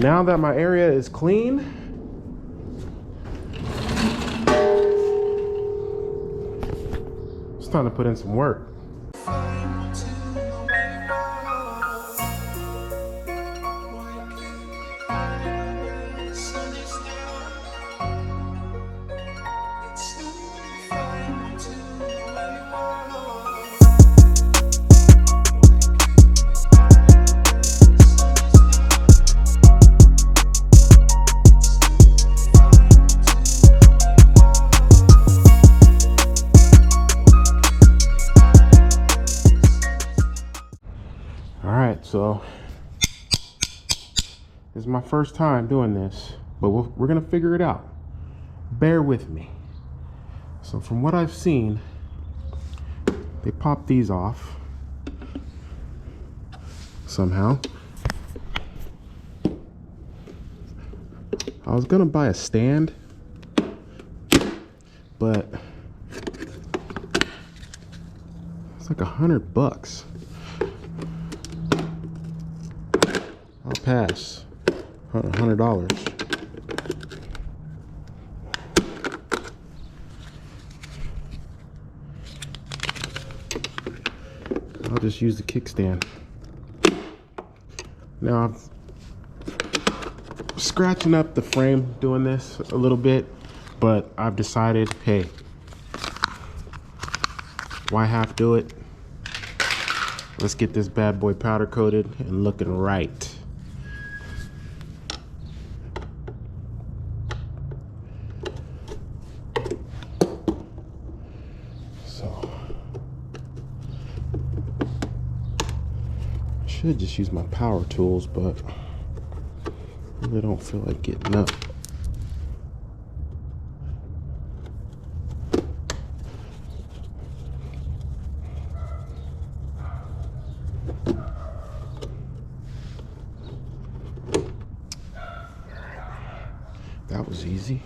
Now that my area is clean, it's time to put in some work. So this is my first time doing this, but we're gonna figure it out. Bear with me. So from what I've seen, they pop these off somehow. I was gonna buy a stand, but it's like $100. I'll pass. $100. I'll just use the kickstand. Now I'm scratching up the frame doing this a little bit, but I've decided, hey, why half do it? Let's get this bad boy powder coated and looking right. Should just use my power tools, but I really don't feel like getting up. That was easy.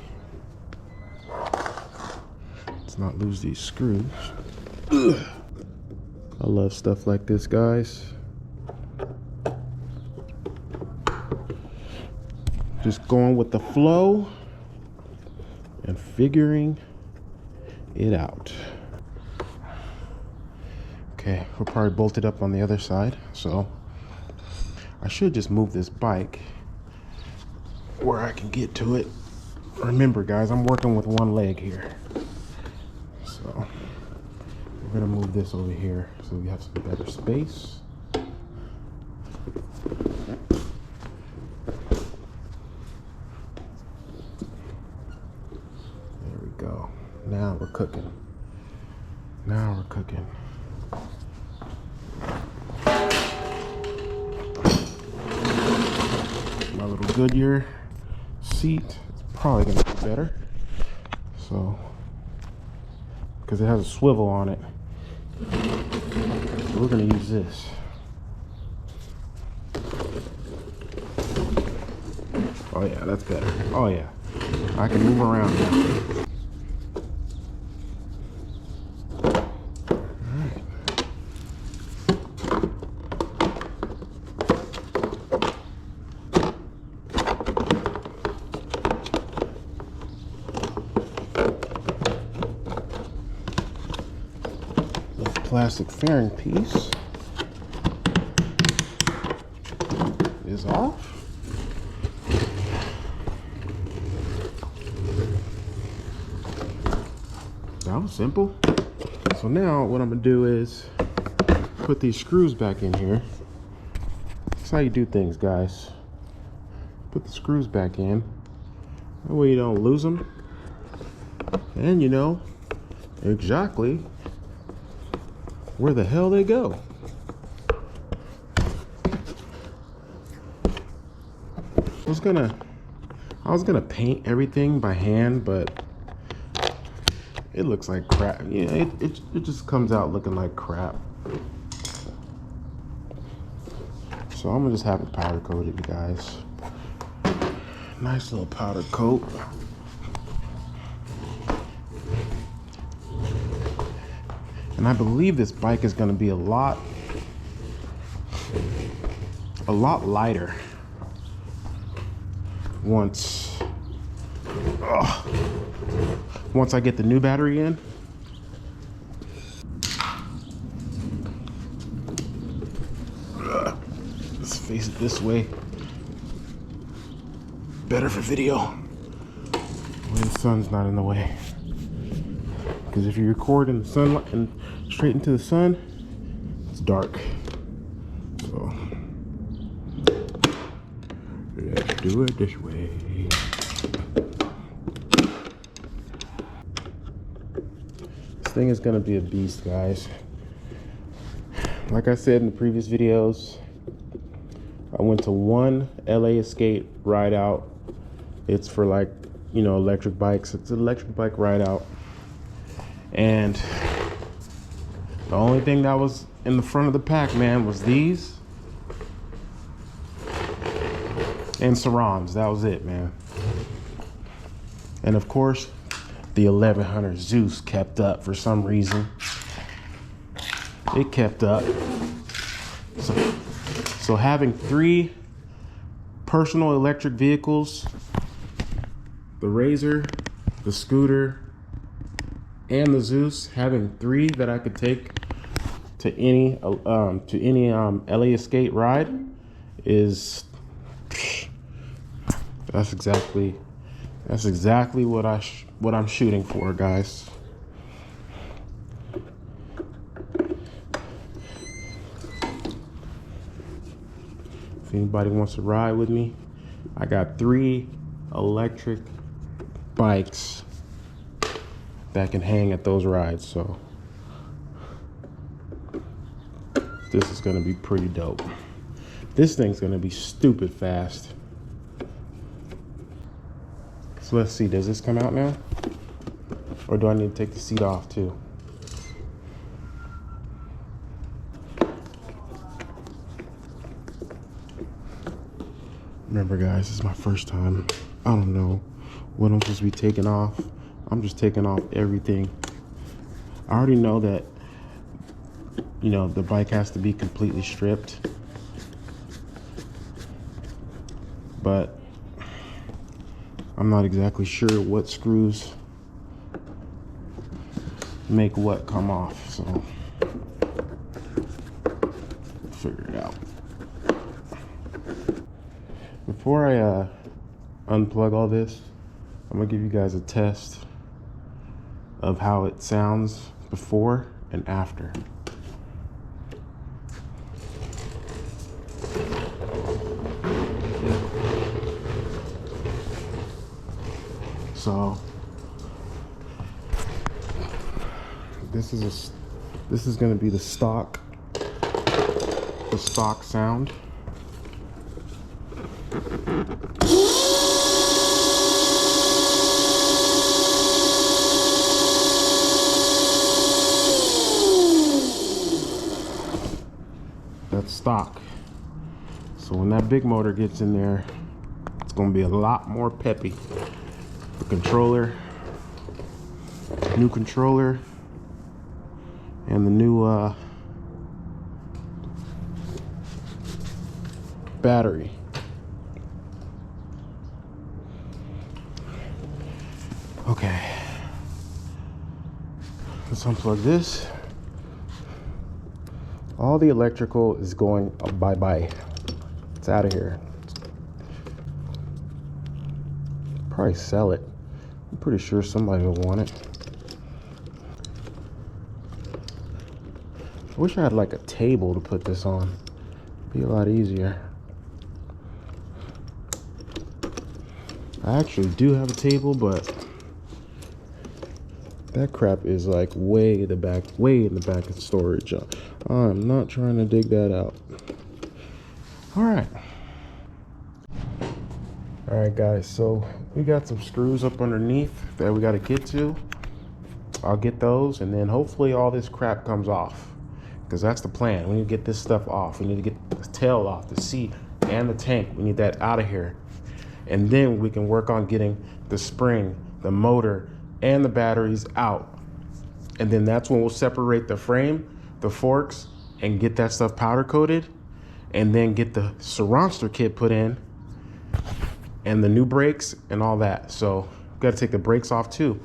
Let's not lose these screws. Ugh. I love stuff like this, guys. Just going with the flow and figuring it out. Okay, we're probably bolted up on the other side, so I should just move this bike where I can get to it. Remember, guys, I'm working with one leg here. So we're gonna move this over here so we have some better space. Now we're cooking. Now we're cooking. My little Goodyear seat is probably gonna be better. So, because it has a swivel on it. So we're gonna use this. Oh yeah, that's better. Oh yeah, I can move around now. Plastic fairing piece is off. That was simple. So now what I'm gonna do is put these screws back in here. That's how you do things, guys. Put the screws back in. That way you don't lose them. And you know exactly where the hell they go. I was gonna paint everything by hand, but it looks like crap. Yeah, it just comes out looking like crap. So I'm gonna just have it powder coated, you guys. Nice little powder coat. And I believe this bike is going to be a lot once I get the new battery in. Let's face it this way. Better for video when the sun's not in the way. Because if you record in the sunlight and straight into the sun, it's dark. So let's do it this way. This thing is gonna be a beast, guys. Like I said in the previous videos, I went to one LA Escape ride out. It's for, like, you know, electric bikes. It's an electric bike ride out. And the only thing that was in the front of the pack, man, was these and Sarons. That was it, man. And of course, the 1100 Zeus kept up for some reason. It kept up. So having 3 personal electric vehicles, the Razor, the scooter, and the Zeus, having 3 that I could take to any LA Escape ride is that's exactly what I'm shooting for, guys. If anybody wants to ride with me, I got 3 electric bikes that can hang at those rides, so this is gonna be pretty dope. This thing's gonna be stupid fast. So let's see, does this come out now? Or do I need to take the seat off too? Remember, guys, this is my first time. I don't know what I'm supposed to be taking off. I'm just taking off everything. I already know that, you know, the bike has to be completely stripped. But I'm not exactly sure what screws make what come off, so we'll figure it out. Before I unplug all this, I'm gonna give you guys a test of how it sounds before and after. So this is gonna be the stock sound. That's stock. So when that big motor gets in there, it's gonna be a lot more peppy. The controller, new controller, and the new battery. Okay, let's unplug this. All the electrical is going bye-bye. It's out of here. Probably sell it. I'm pretty sure somebody will want it. I wish I had like a table to put this on. It'd be a lot easier. I actually do have a table, but that crap is like way in the back of storage. I'm not trying to dig that out. All right, guys, so we got some screws up underneath that we got to get to. I'll get those, and then hopefully all this crap comes off, because that's the plan. We need to get this stuff off. We need to get the tail off, the seat and the tank. We need that out of here, and then we can work on getting the spring, the motor, and the batteries out. And then that's when we'll separate the frame, the forks, and get that stuff powder coated, and then get the Ronster kit put in, and the new brakes and all that. So got to take the brakes off too.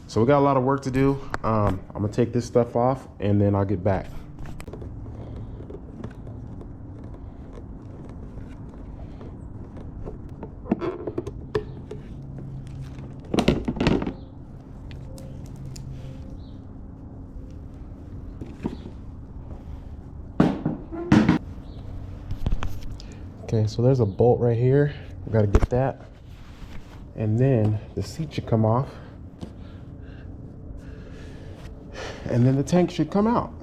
So we got a lot of work to do. I'm gonna take this stuff off and then I'll get back. Okay, so there's a bolt right here. We got to get that. And then the seat should come off. And then the tank should come out.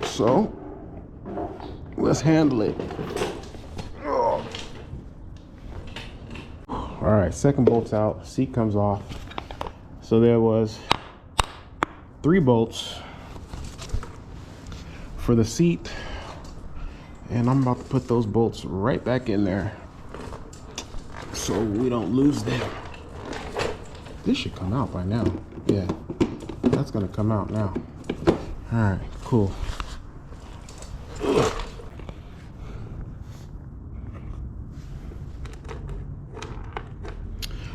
So let's handle it. Oh. All right, second bolt's out, seat comes off. So there was 3 bolts for the seat. And I'm about to put those bolts right back in there so we don't lose them. This should come out by now. Yeah, that's gonna come out now. All right, cool.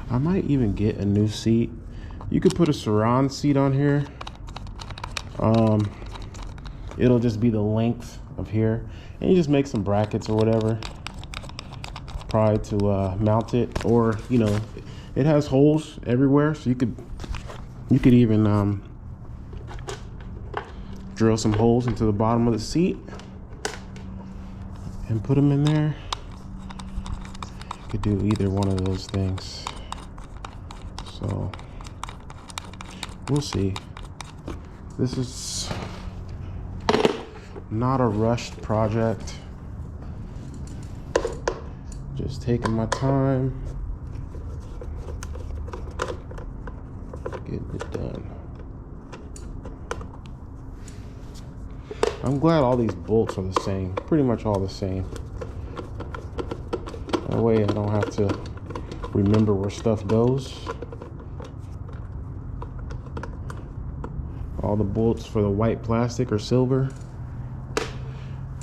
I might even get a new seat. You could put a surround seat on here. It'll just be the length of here. And you just make some brackets or whatever, probably to mount it. Or, you know, it has holes everywhere, so you could even drill some holes into the bottom of the seat and put them in there. You could do either one of those things. So we'll see. This is not a rushed project. Just taking my time, getting it done. I'm glad all these bolts are the same, pretty much all the same. That way I don't have to remember where stuff goes. All the bolts for the white plastic are silver.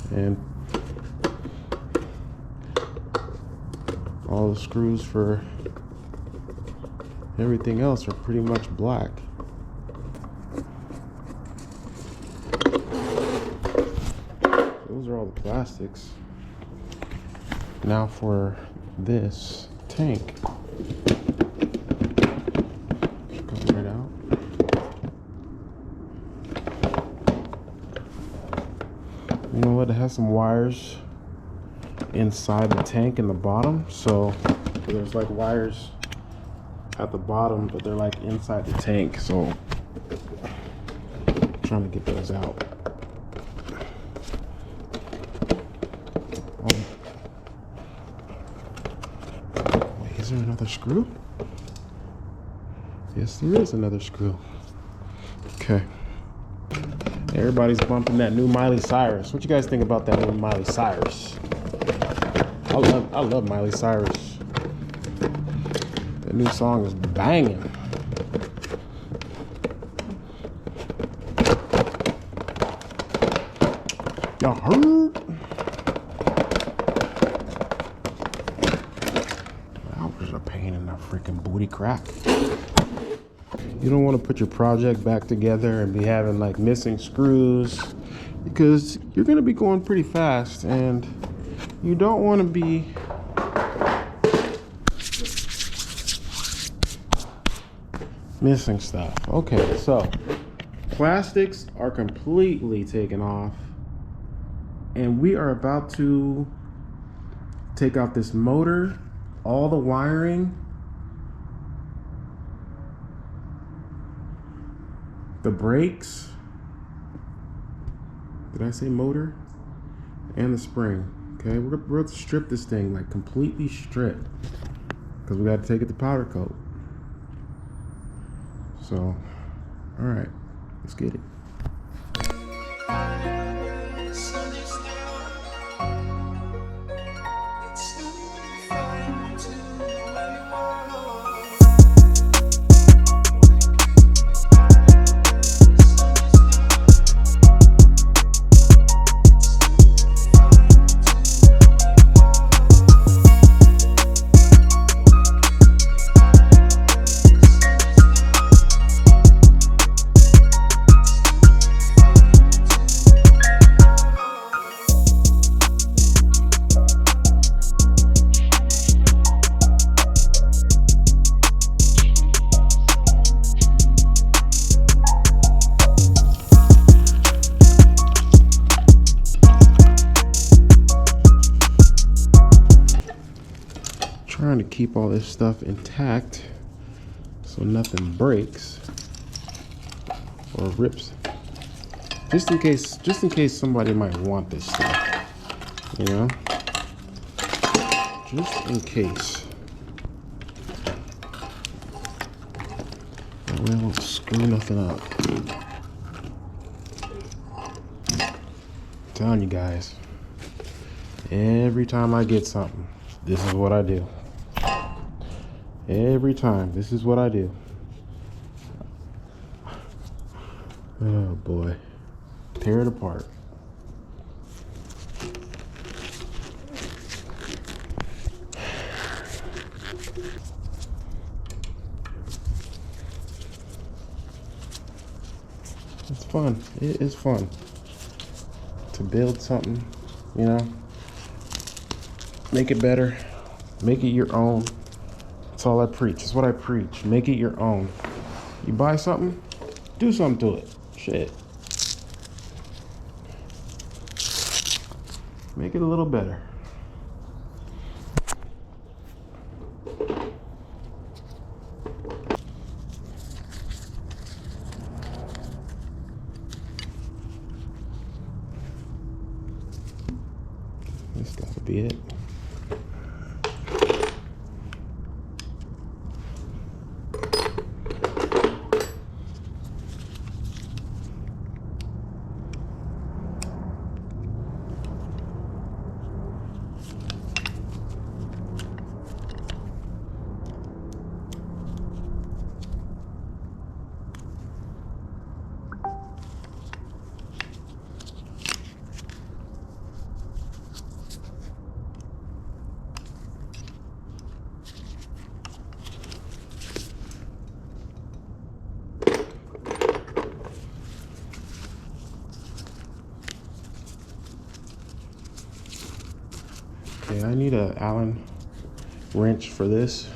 And all the screws for everything else are pretty much black. Those are all the plastics. Now for this tank. Come right out. You know what? It has some wires inside the tank in the bottom. So there's like wires at the bottom, but they're like inside the tank. So I'm trying to get those out. Oh. Wait, is there another screw? Yes, there is another screw. Okay. Everybody's bumping that new Miley Cyrus. What you guys think about that new Miley Cyrus? I love Miley Cyrus. That new song is banging. Y'all heard? That was a pain in the freaking booty crack. You don't want to put your project back together and be having like missing screws, because you're going to be going pretty fast and you don't want to be missing stuff. Okay, so plastics are completely taken off and we are about to take out this motor, all the wiring, the brakes, did I say motor? And the spring. Okay, we're going to strip this thing, like completely stripped, because we got to take it to powder coat. So, all right, let's get it. trying to keep all this stuff intact so nothing breaks or rips. Just in case somebody might want this stuff, you know? Just in case. That way I won't screw nothing up. I'm telling you guys, every time I get something, this is what I do. Every time, this is what I do. Oh boy. Tear it apart. It's fun. It is fun to build something, you know, make it better, make it your own. That's all I preach. It's what I preach. Make it your own. You buy something, do something to it. Shit. Make it a little better. This gotta be it. Okay, I need an Allen wrench for this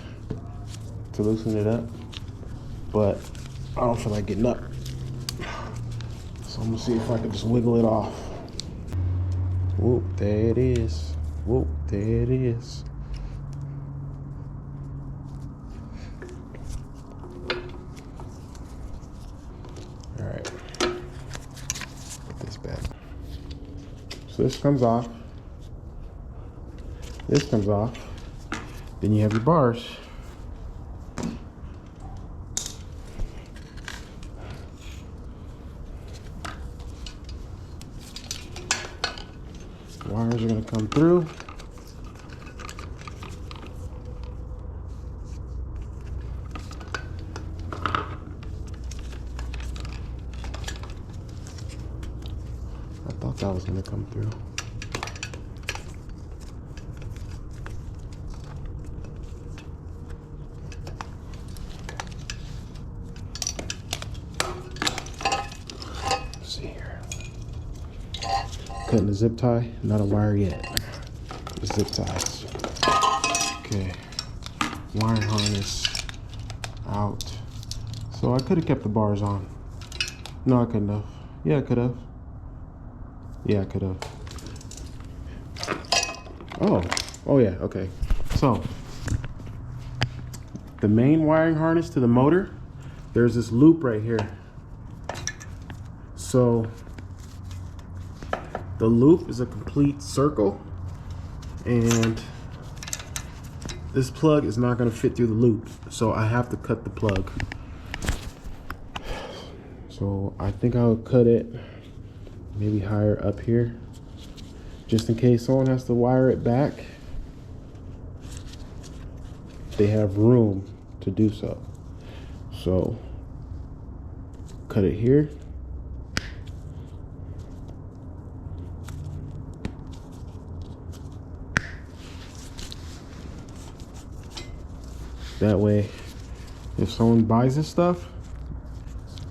to loosen it up, but I don't feel like getting up. So I'm gonna see if I can just wiggle it off. Whoop, there it is. Whoop, there it is. All right, put this back. So this comes off. This comes off. Then you have your bars. Wires are going to come through. I thought that was going to come through. Cutting the zip tie, not a wire yet. The zip ties. Okay. Wiring harness out. So I could have kept the bars on. No, I couldn't have. Yeah, I could have. Yeah, I could have. Oh yeah, okay. So the main wiring harness to the motor, there's this loop right here. So the loop is a complete circle, and this plug is not going to fit through the loop, so I have to cut the plug. So I think I'll cut it maybe higher up here, just in case someone has to wire it back. They have room to do so. So cut it here. That way, if someone buys this stuff,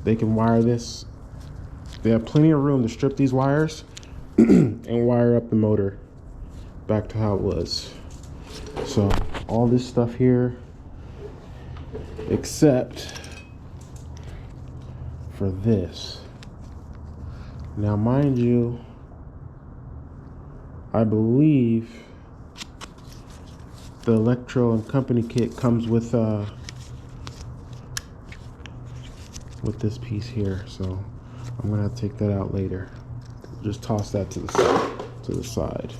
they can wire this. They have plenty of room to strip these wires and wire up the motor back to how it was. So all this stuff here, except for this. Now, mind you, I believe the Electro and Company kit comes with this piece here, so I'm gonna have to take that out later. Just toss that to the side.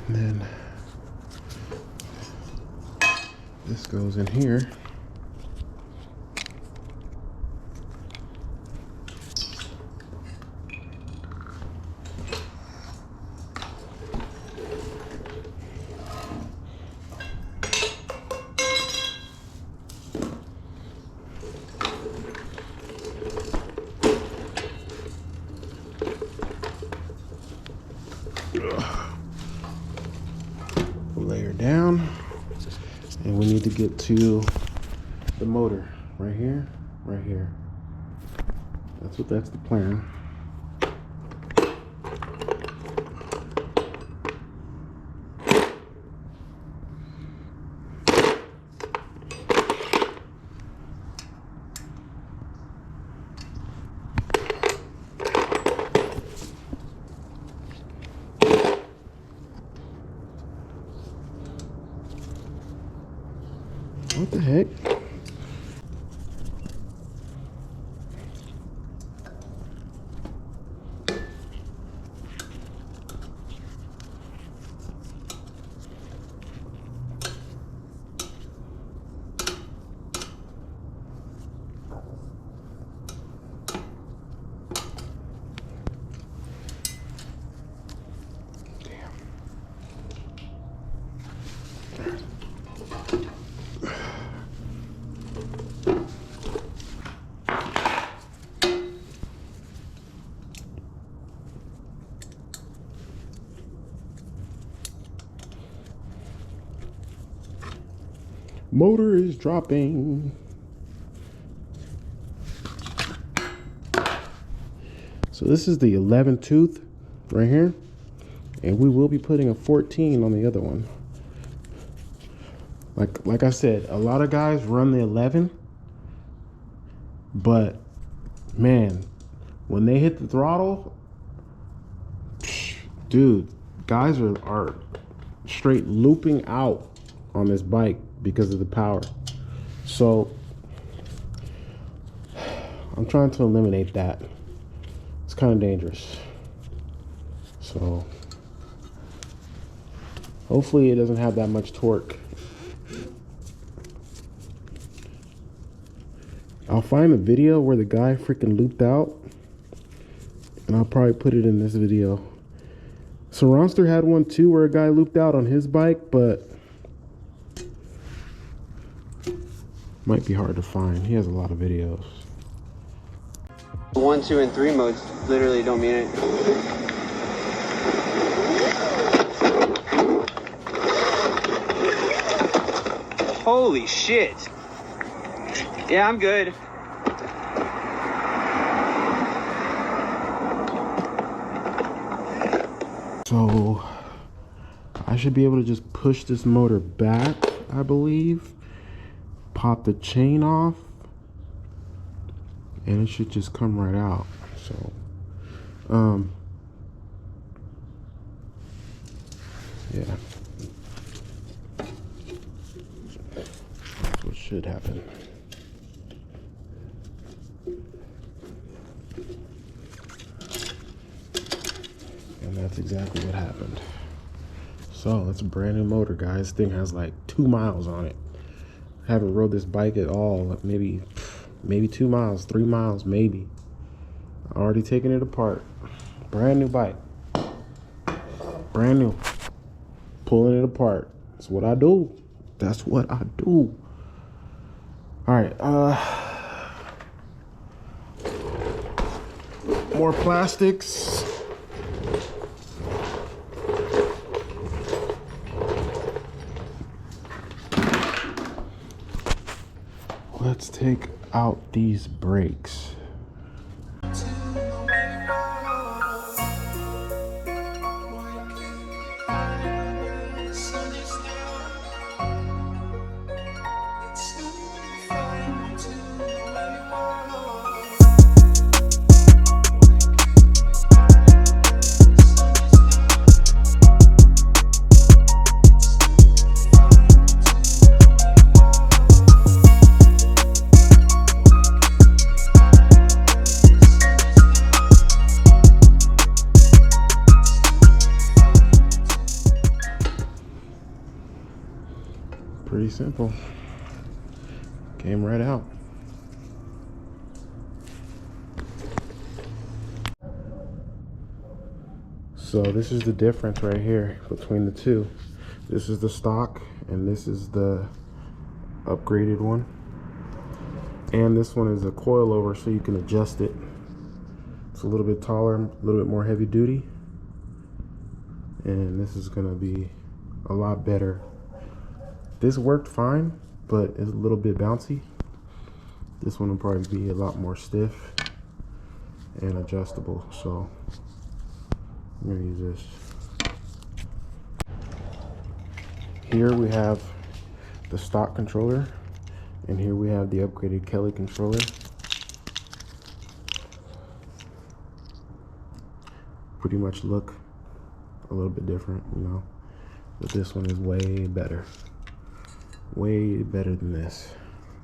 And then this goes in here. Layer down, and we need to get to the motor right here, right here. That's the plan. What the heck? Motor is dropping. So this is the 11 tooth right here, and we will be putting a 14 on the other one. Like I said, a lot of guys run the 11, but man, when they hit the throttle, dude, guys are straight looping out on this bike because of the power. So I'm trying to eliminate that. It's kind of dangerous. So hopefully it doesn't have that much torque. I'll find a video where the guy freaking looped out, and I'll probably put it in this video. So Ronster had one too where a guy looped out on his bike, but might be hard to find. He has a lot of videos. 1, 2, and 3 modes literally don't mean it. Holy shit. Yeah, I'm good. So I should be able to just push this motor back, I believe. Pop the chain off, and it should just come right out. So yeah, that's what should happen. And that's exactly what happened. So it's a brand new motor, guys. This thing has like 2 miles on it. Haven't rode this bike at all. Maybe 2 miles, 3 miles, maybe. Already taking it apart. Brand new bike. Brand new. Pulling it apart. That's what I do. That's what I do. All right. More plastics. Let's take out these brakes. simple. Came right out. So this is the difference right here between the two. This is the stock and this is the upgraded one. And this one is a coilover, so you can adjust it. It's a little bit taller, a little bit more heavy duty. And this is gonna be a lot better. This worked fine, but it's a little bit bouncy. This one will probably be a lot more stiff and adjustable. So I'm gonna use this. Here we have the stock controller, and here we have the upgraded Kelly controller. Pretty much look a little bit different, you know, but this one is way better than this.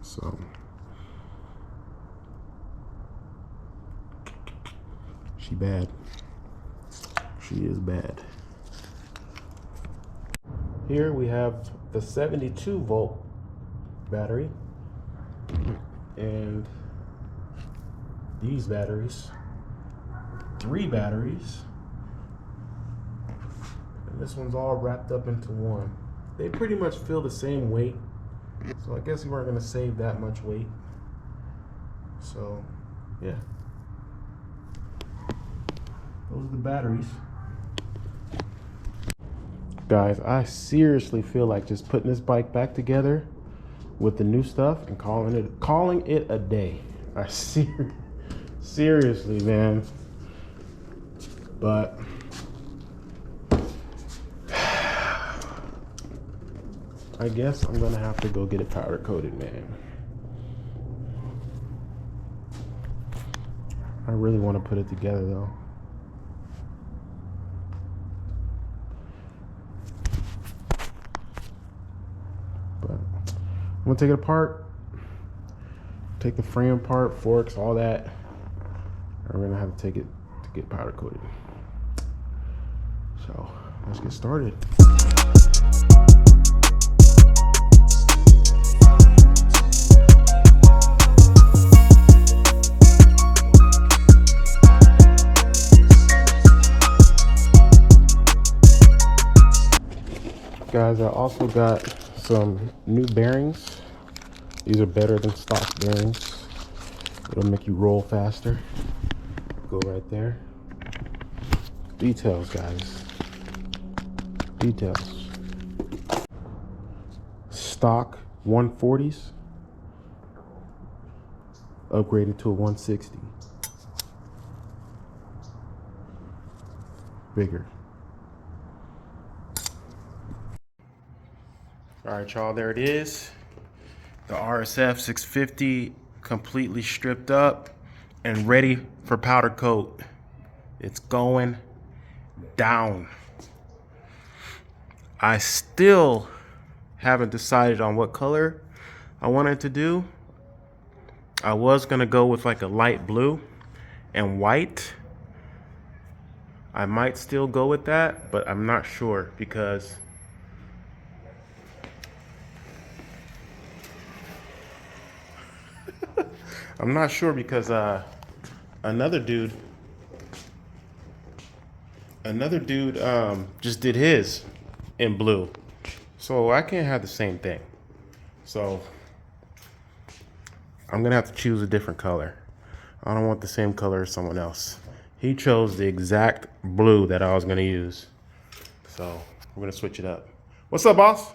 So she bad. She is bad. Here we have the 72-volt battery and these batteries, 3 batteries, and this one's all wrapped up into one. They pretty much feel the same weight, so I guess we weren't going to save that much weight. So yeah, those are the batteries. Guys, I seriously feel like just putting this bike back together with the new stuff and calling it a day. I seriously, man. But I guess I'm gonna have to go get it powder coated, man. I really want to put it together though. But I'm gonna take it apart, take the frame apart, forks, all that. And we're gonna have to take it to get powder coated. So let's get started. Guys, I also got some new bearings. These are better than stock bearings. It'll make you roll faster. Go right there. Details, guys. Details. Stock 140s. Upgraded to a 160. Bigger. All right, y'all, there it is. The RSF 650 completely stripped up and ready for powder coat. It's going down. I still haven't decided on what color I wanted to do. I was gonna go with like a light blue and white. I might still go with that, but I'm not sure because another dude just did his in blue, so I can't have the same thing. So I'm gonna have to choose a different color. I don't want the same color as someone else. He chose the exact blue that I was gonna use, so we're gonna switch it up. What's up, boss?